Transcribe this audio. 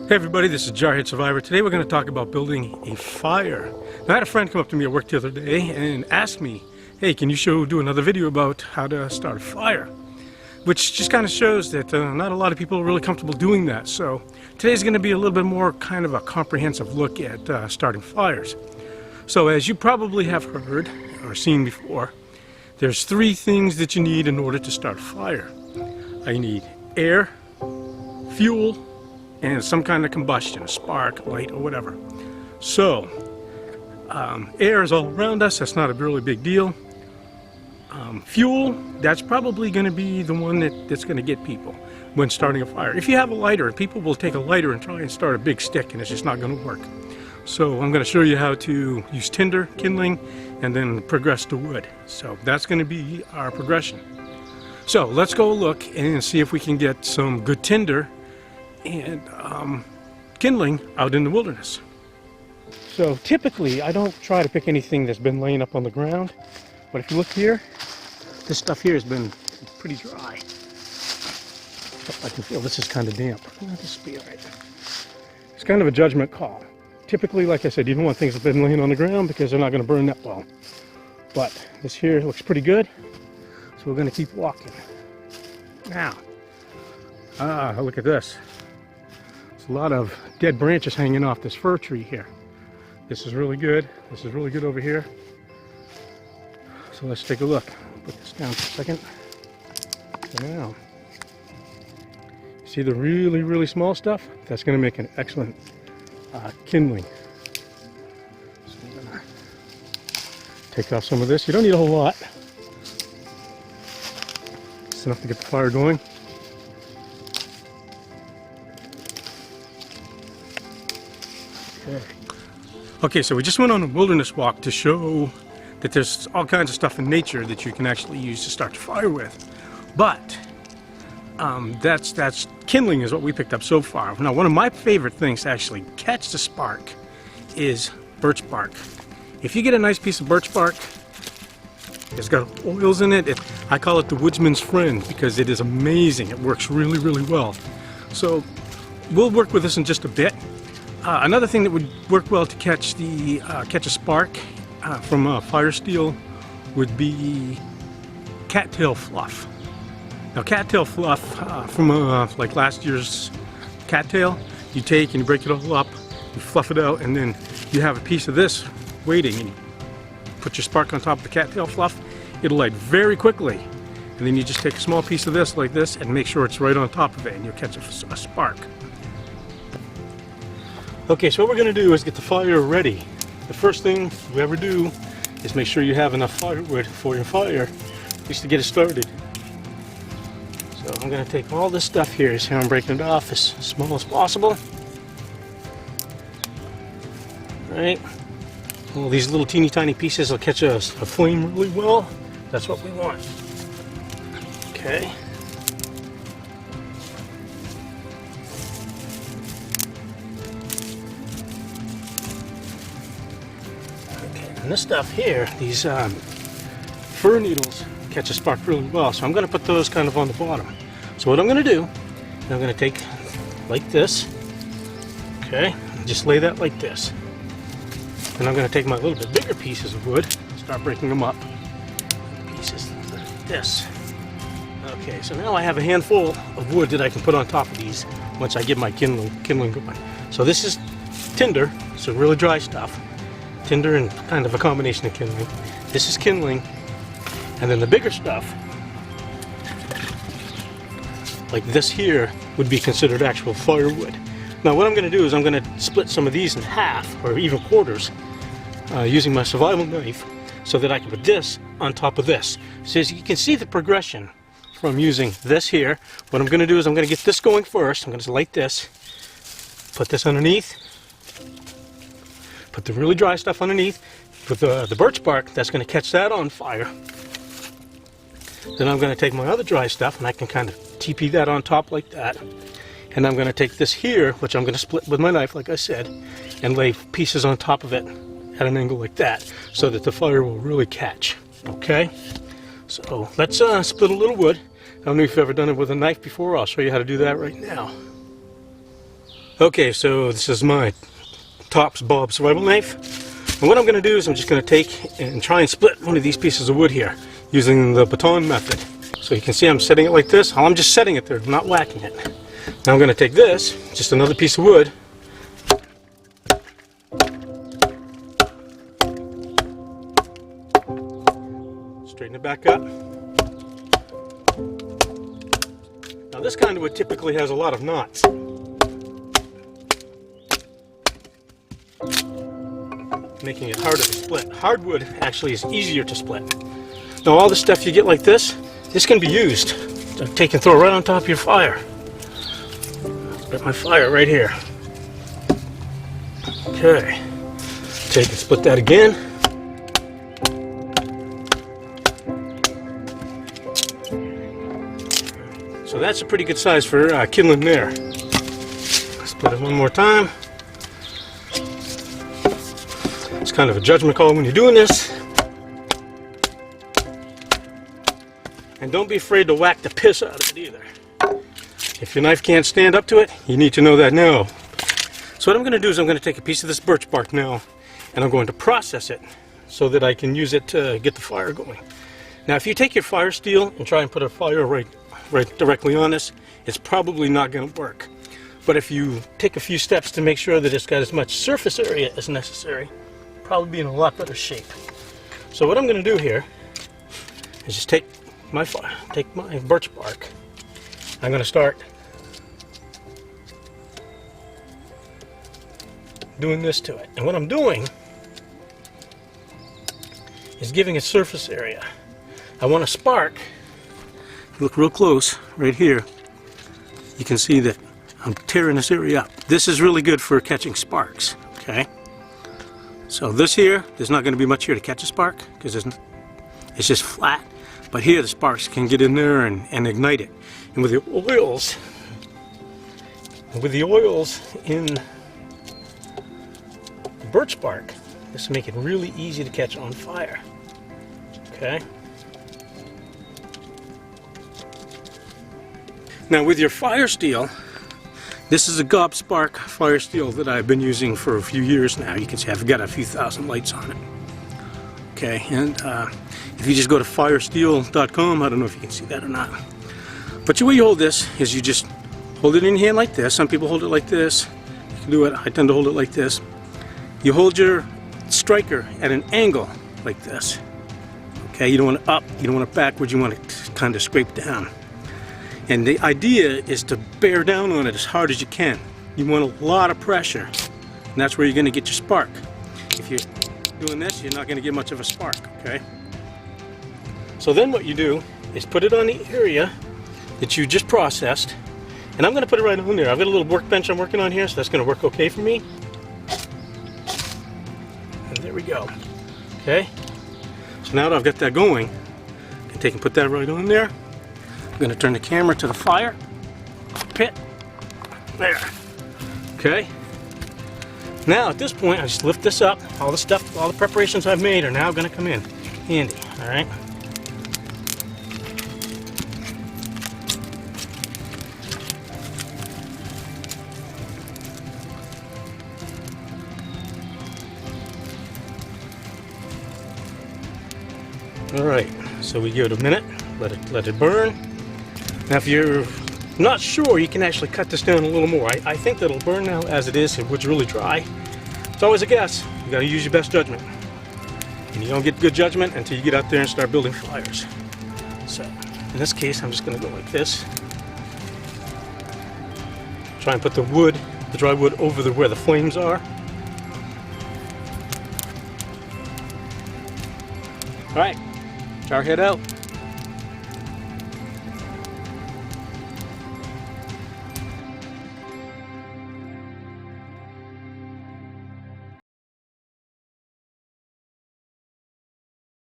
Hey everybody, this is Jarhead Survivor. Today we're going to talk about building a fire. Now, I had a friend come up to me at work the other day and ask me, hey, can you do another video about how to start a fire? Which just kind of shows that not a lot of people are really comfortable doing that. So today's going to be a little bit more kind of a comprehensive look at starting fires. So as you probably have heard or seen before, there's three things that you need in order to start a fire. You need air, fuel, and some kind of combustion, a spark, light, or whatever. So, air is all around us, that's not a really big deal. Fuel, that's probably going to be the one that's going to get people when starting a fire. If you have a lighter, people will take a lighter and try and start a big stick, and it's just not going to work. So I'm going to show you how to use tinder, kindling, and then progress to wood. So that's going to be our progression. So let's go look and see if we can get some good tinder and kindling out in the wilderness. So typically I don't try to pick anything that's been laying up on the ground, but if you look here, this stuff here has been pretty dry. I can feel this is kind of damp. This will be all right. It's kind of a judgment call. Typically, like I said, you don't want things that have been laying on the ground because they're not going to burn that well. But this here looks pretty good, so we're going to keep walking. Now, look at this. A lot of dead branches hanging off this fir tree here. This is really good. This is really good over here. So let's take a look. Put this down for a second. Now, see the really small stuff? That's going to make an excellent kindling. So I'm going to take off some of this. You don't need a whole lot. It's enough to get the fire going. Okay, so we just went on a wilderness walk to show that there's all kinds of stuff in nature that you can actually use to start your fire with. But that's kindling is what we picked up so far. Now, one of my favorite things to actually catch the spark is birch bark. If you get a nice piece of birch bark, it's got oils in it. I call it the woodsman's friend because it is amazing. It works really well. So we'll work with this in just a bit. Another thing that would work well to catch a spark from Firesteel would be cattail fluff. Now, cattail fluff from like last year's cattail, you take and you break it all up, you fluff it out, and then you have a piece of this waiting, and you put your spark on top of the cattail fluff. It'll light very quickly, and then you just take a small piece of this like this and make sure it's right on top of it, and you'll catch a spark. Okay, so what we're going to do is get the fire ready. The first thing you ever do is make sure you have enough firewood for your fire, just to get it started. So I'm going to take all this stuff here, so I'm breaking it off as small as possible. Alright, all these little teeny tiny pieces will catch a flame really well. That's what we want. Okay. And this stuff here, these fir needles catch a spark really well, so I'm going to put those kind of on the bottom. So what I'm going to do, I'm going to take like this, okay, and just lay that like this. And I'm going to take my little bit bigger pieces of wood, start breaking them up, pieces like this. Okay, so now I have a handful of wood that I can put on top of these once I get my kindling going. So this is tinder, so really dry stuff. Tinder and kind of a combination of kindling. This is kindling, and then the bigger stuff, like this here, would be considered actual firewood. Now what I'm going to do is I'm going to split some of these in half, or even quarters, using my survival knife, so that I can put this on top of this. So as you can see the progression from using this here, what I'm going to do is I'm going to get this going first. I'm going to light this, put this underneath, put the really dry stuff underneath with the birch bark. That's going to catch that on fire. Then I'm going to take my other dry stuff and I can kind of TP that on top like that. And I'm going to take this here, which I'm going to split with my knife like I said, and lay pieces on top of it at an angle like that so that the fire will really catch. Okay? So let's split a little wood. I don't know if you've ever done it with a knife before. I'll show you how to do that right now. Okay, so this is my Tops Bob survival knife. And what I'm going to do is I'm just going to take and try and split one of these pieces of wood here using the Baton Method. So you can see I'm setting it like this. I'm just setting it there, I'm not whacking it. Now I'm going to take this, just another piece of wood, straighten it back up. Now this kind of wood typically has a lot of knots. Making it harder to split. Hardwood actually is easier to split. Now all the stuff you get like this can be used to take and throw right on top of your fire. Got my fire right here. Okay. Take and split that again. So that's a pretty good size for kindling there. Split it one more time. It's kind of a judgment call when you're doing this. And don't be afraid to whack the piss out of it either. If your knife can't stand up to it, you need to know that now. So what I'm going to do is I'm going to take a piece of this birch bark now, and I'm going to process it so that I can use it to get the fire going. Now if you take your Firesteel and try and put a fire right directly on this, it's probably not going to work. But if you take a few steps to make sure that it's got as much surface area as necessary, probably be in a lot better shape. So what I'm going to do here is just take my birch bark. I'm going to start doing this to it. And what I'm doing is giving it surface area. I want a spark. Look real close right here. You can see that I'm tearing this area up. This is really good for catching sparks. Okay. So this here, there's not going to be much here to catch a spark because it's just flat. But here the sparks can get in there and ignite it. And with the oils in the birch bark, this will make it really easy to catch on fire. Okay. Now with your Firesteel, this is a Gobspark Firesteel that I've been using for a few years now. You can see I've got a few thousand lights on it. Okay, and if you just go to firesteel.com, I don't know if you can see that or not. But the way you hold this is you just hold it in your hand like this. Some people hold it like this. You can do it. I tend to hold it like this. You hold your striker at an angle like this. Okay, you don't want it up, you don't want it backwards, you want it kind of scrape down. And the idea is to bear down on it as hard as you can. You want a lot of pressure, and that's where you're going to get your spark. If you're doing this, you're not going to get much of a spark, okay? So then what you do is put it on the area that you just processed, and I'm going to put it right on there. I've got a little workbench I'm working on here, so that's going to work okay for me. And there we go. Okay? So now that I've got that going, I can take and put that right on there. I'm going to turn the camera to the fire pit. There. Okay. Now at this point, I just lift this up. All the stuff, all the preparations I've made are now going to come in handy. All right. All right. So we give it a minute. Let it burn. Now if you're not sure, you can actually cut this down a little more. I think that it'll burn now as it is. If wood's really dry. It's always a guess. You gotta use your best judgment. And you don't get good judgment until you get out there and start building fires. So in this case, I'm just gonna go like this. Try and put the dry wood over where the flames are. All right, char head out.